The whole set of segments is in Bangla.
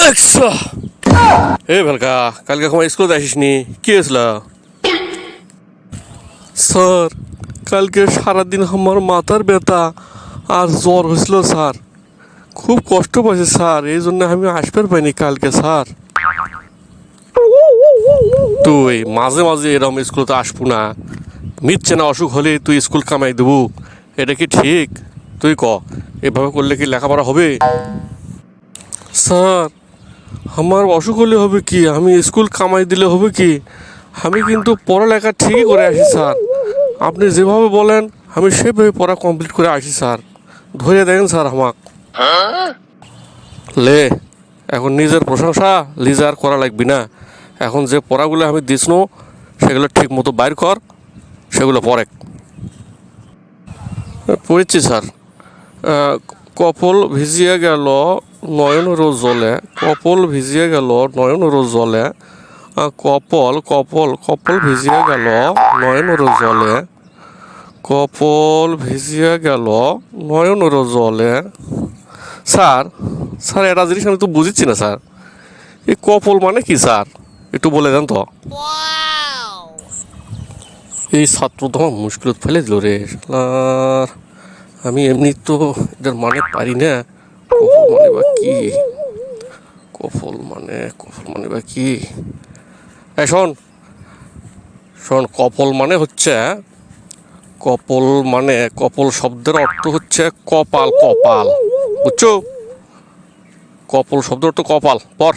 একশো এ ভেলকা কালকে আমার স্কুলে আসিসনি কি হয়েছিল? স্যার কালকে সারাদিন আমার মাথার ব্যথা আর জ্বর হয়েছিল স্যার, খুব কষ্ট পাইছে স্যার, এই জন্য আমি আসবার পাইনি কালকে স্যার। তুই মাঝে মাঝে এরকম স্কুলে আসবো না, মিথ্যে না অসুখ হলে তুই স্কুল কামাই দেবো, এটা কি ঠিক? তুই ক এভাবে করলে কি লেখাপড়া হবে? স্যার আমার অসুখ হলে হবে কি, আমি স্কুল কামাই দিলে হবে কি? আমি কিন্তু পড়ালেখা ঠিকই করে আসি স্যার, আপনি যেভাবে বলেন আমি সেভাবে পড়া কমপ্লিট করে আসি স্যার, ধরে দেখেন স্যার আমাক। লে এখন নিজের প্রশংসা লিজে আর করা লাগবি না, এখন যে পড়াগুলো আমি দিসনো সেগুলো ঠিক মতো বাইর কর, সেগুলো পড়ে। পড়েছি স্যার। কপল ভিজিয়ে গেল নয়নেরও জলে, কপল ভিজিয়ে গেল নয়নেরও জলে, কপল কপল কপল ভিজিয়ে গেল নয়নেরও জলে, কপল ভিজিয়ে গেল নয়নেরও জলে। স্যার স্যার এটা জিনিস আমি তো বুঝিচ্ছি না স্যার, এই কপল মানে কি স্যার, একটু বলে দেন তো। এই ছাত্র তো আমার মুশকিলত ফেলে দিল রে শালার, আমি এমনি তো এটার মানে পারি না। কফল মানে বা কি, কফল মানে বা কি? শোন শোন, কপল মানে হচ্ছে, কপল শব্দের অর্থ হচ্ছে কপাল, কপাল বুঝছো? কপল শব্দের অর্থ কপাল। পর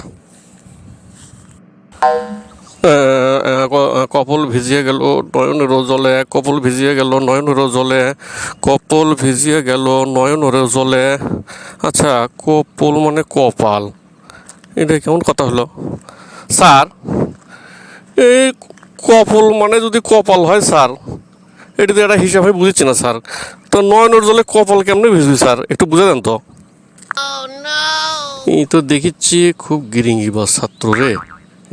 কপল ভিজিয়ে গেল নয়নের জলে, কপল ভিজিয়ে গেল নয়নের জলে, কপল ভিজিয়ে গেল নয়নের জলে। আচ্ছা কপল মানে কপাল, এটা কেমন কথা হলো স্যার? এই কপল মানে যদি কপাল হয় স্যার, এটা তো একটা হিসাবে বুঝেছি না স্যার, তো নয়নের জলে কপাল কেমনে ভিজবি স্যার, একটু বুঝে দেন তো। এই তো দেখিচ্ছি খুব গিরিঙ্গি বা ছাত্র রে,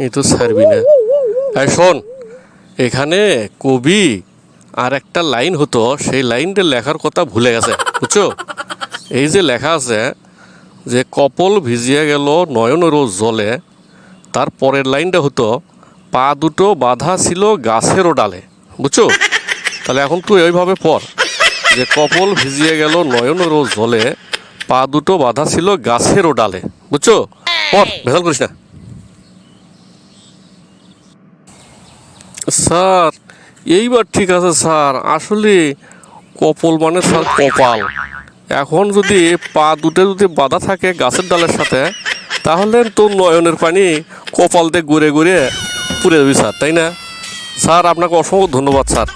এই তো ছাড়বি না। শোন, এখানে কবি আর একটা লাইন হতো, সেই লাইনটা লেখার কথা ভুলে গেছে বুঝছো? এই যে লেখা আছে যে কপল ভিজিয়ে গেল নয়নেরও জলে, তার পরের লাইনটা হতো পা দুটো বাঁধা ছিল গাছেরও ডালে, বুঝছো? তাহলে এখন তুই ওইভাবে পড় যে কপল ভিজিয়ে গেল নয়নেরও জলে, পা দুটো বাঁধা ছিল গাছেরও ডালে, বুঝছো? পড়, ভেজাল করিস না। স্যার এইবার ঠিক আছে স্যার, আসলে কপল মানে স্যার কপাল, এখন যদি পা দুটো যদি বাঁধা থাকে গাছের ডালের সাথে, তাহলে তো নয়নের পানি কপাল দিয়ে ঘুরে ঘুরে পুড়ে যাবি স্যার, তাই না? স্যার আপনাকে অসংখ্য ধন্যবাদ স্যার।